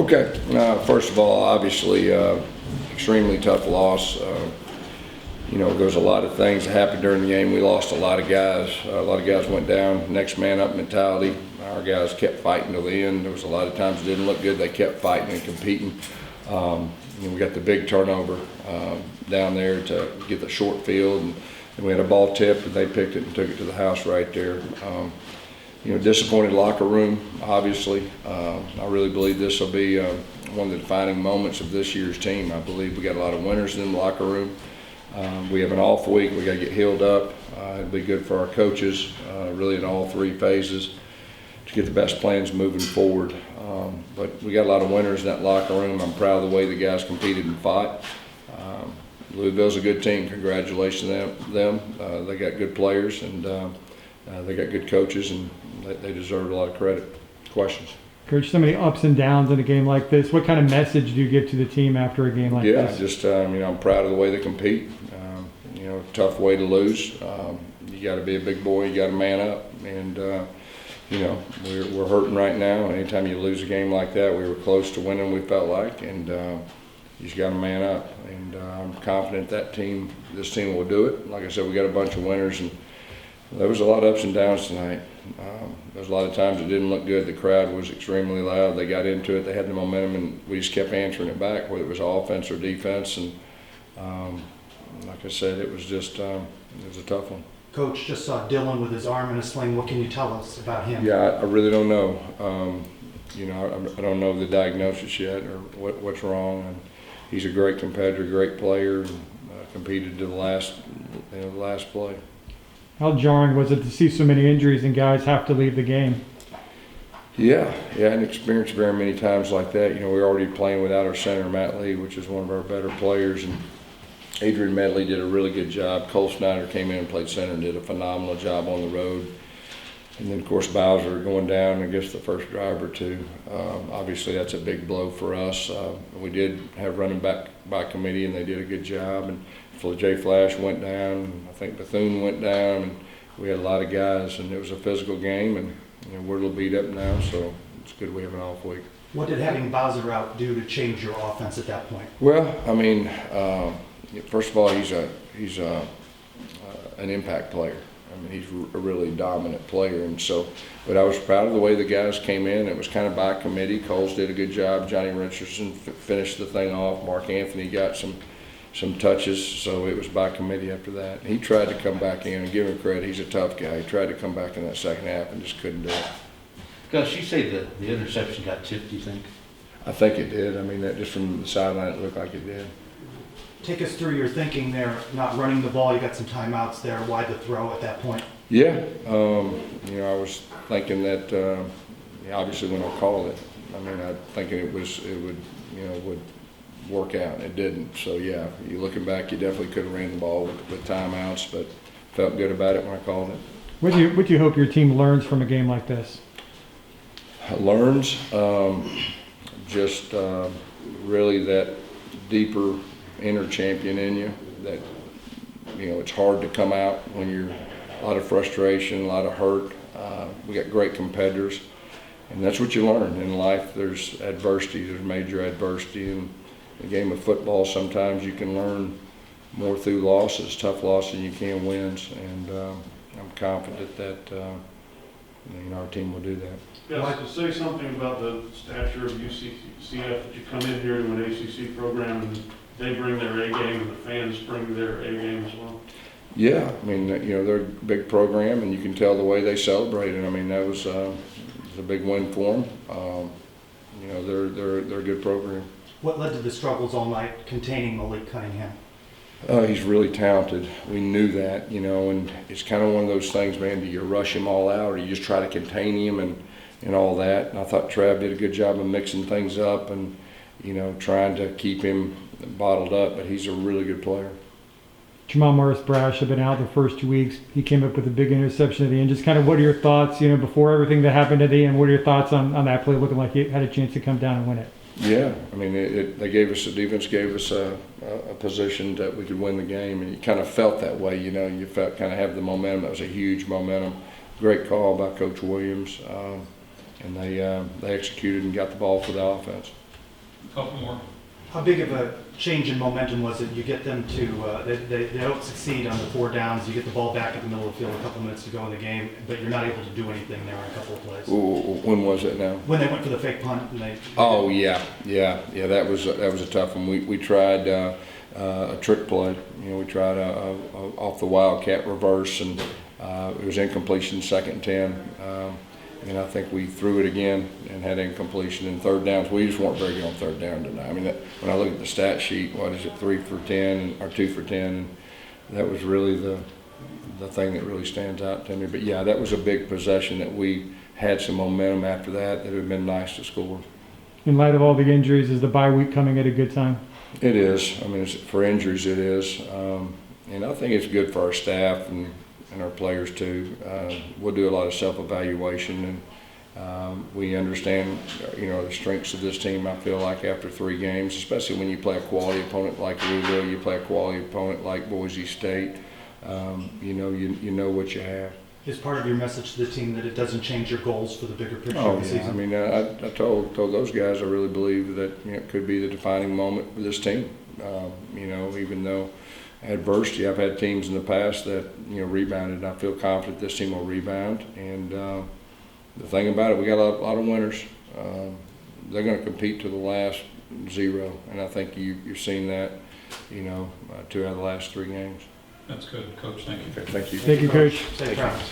Okay. First of all, obviously, extremely tough loss. There's a lot of things that happened during the game. We lost a lot of guys. A lot of guys went down. Next man up mentality. Our guys kept fighting till the end. There was a lot of times it didn't look good. They kept fighting and competing. We got the big turnover down there to get the short field, and we had a ball tip, and they picked it and took it to the house right there. Disappointed locker room, obviously. I really believe this will be one of the defining moments of this year's team. I believe we got a lot of winners in the locker room. We have an off week. We got to get healed up. It'll be good for our coaches, really in all three phases, to get the best plans moving forward. But we got a lot of winners in that locker room. I'm proud of the way the guys competed and fought. Louisville's a good team. Congratulations to them. They got good players, and they got good coaches, and they deserve a lot of credit. Questions? Coach, so many ups and downs in a game like this. What kind of message do you give to the team after a game like this? Yeah, just I'm proud of the way they compete. Tough way to lose. You got to be a big boy. You got to man up, and we're hurting right now. Anytime you lose a game like that, we were close to winning. We felt like, and you just got to man up. And I'm confident this team will do it. Like I said, we got a bunch of winners, and there was a lot of ups and downs tonight. There was a lot of times it didn't look good. The crowd was extremely loud. They got into it. They had the momentum, and we just kept answering it back, whether it was offense or defense. And like I said, it was just it was a tough one. Coach, just saw Dylan with his arm in a sling. What can you tell us about him? Yeah, I really don't know. I don't know the diagnosis yet or what's wrong. And he's a great competitor, great player, and competed to the last play. How jarring was it to see so many injuries and guys have to leave the game? Yeah, I hadn't experienced very many times like that. We were already playing without our center, Matt Lee, which is one of our better players, and Adrian Medley did a really good job. Cole Snyder came in and played center and did a phenomenal job on the road. And then, of course, Bowser going down, I guess, the first drive or two. Obviously, that's a big blow for us. We did have running back by committee, and they did a good job. And Jay Flash went down, and I think Bethune went down, and we had a lot of guys, and it was a physical game, and we're a little beat up now, so it's good we have an off week. What did having Bowser out do to change your offense at that point? Well, first of all, he's an impact player. He's a really dominant player, and so. But I was proud of the way the guys came in. It was kind of by committee. Coles did a good job. Johnny Richardson finished the thing off. Mark Anthony got some touches, so it was by committee after that. He tried to come back in, and give him credit. He's a tough guy. He tried to come back in that second half and just couldn't do it. Gus, you say that the interception got tipped, do you think? I think it did. That just from the sideline, it looked like it did. Take us through your thinking there, not running the ball. You got some timeouts there. Why the throw at that point? Yeah, I was thinking that obviously when I called it, I thinking it would work out. It didn't. So yeah, you looking back, you definitely could have ran the ball with timeouts, but felt good about it when I called it. What do you hope your team learns from a game like this? Learns just really that deeper inner champion in you. That it's hard to come out when you're a lot of frustration, a lot of hurt. We got great competitors, and that's what you learn in life. There's adversity. There's major adversity in the game of football. Sometimes you can learn more through losses, tough losses, than you can wins. And I'm confident that our team will do that. Yes, to say something about the stature of UCF, that you come in here to an ACC program and they bring their A game and the fans bring their A game as well. Yeah, they're a big program, and you can tell the way they celebrated. That was a big win for them. They're a good program. What led to the struggles all night containing Malik Cunningham? He's really talented. We knew that, and it's kind of one of those things, man. Do you rush him all out, or you just try to contain him and all that? And I thought Trav did a good job of mixing things up and, trying to keep him bottled up. But he's a really good player. Jamal Morris-Brash had been out the first 2 weeks. He came up with a big interception at the end. Just kind of what are your thoughts, before everything that happened at the end, what are your thoughts on that play looking like he had a chance to come down and win it? Yeah, the defense gave us a position that we could win the game, and you kind of felt that way, you felt kind of have the momentum. That was a huge momentum. Great call by Coach Williams, and they executed and got the ball for the offense. Couple more. How big of a change in momentum was it? You get them to, they don't succeed on the 4 downs, you get the ball back at the middle of the field a couple minutes to go in the game, but you're not able to do anything there on a couple of plays. When was it now? When they went for the fake punt and they. Oh, yeah, that was a tough one. We tried a trick play. You know, we tried a off the wildcat reverse, and it was incompletion, 2nd and 10. And I think we threw it again and had incompletion in 3rd downs. We just weren't very good on 3rd down tonight. I mean, when I look at the stat sheet, what is it, 3 for 10 or 2 for 10? And that was really the thing that really stands out to me. But yeah, that was a big possession that we had some momentum after that. That would have been nice to score. In light of all the injuries, is the bye week coming at a good time? It is. I mean, for injuries, it is. And I think it's good for our staff and our players too. We'll do a lot of self-evaluation, and we understand, you know, the strengths of this team. I feel like after 3 games, especially when you play a quality opponent like Louisville, you play a quality opponent like Boise State. You know what you have. Is part of your message to the team that it doesn't change your goals for the bigger picture Oh of the yeah. season? I mean, I told those guys I really believe that, you know, it could be the defining moment for this team. You know, even though adversity, I've had teams in the past that, you know, rebounded, and I feel confident this team will rebound. And the thing about it, we got a lot of winners. They're going to compete to the last 0, and I think you've seen that, you know, 2 out of the last 3 games. That's good, Coach. Thank you. Okay, thank you. Thank you, Coach. Safe travels.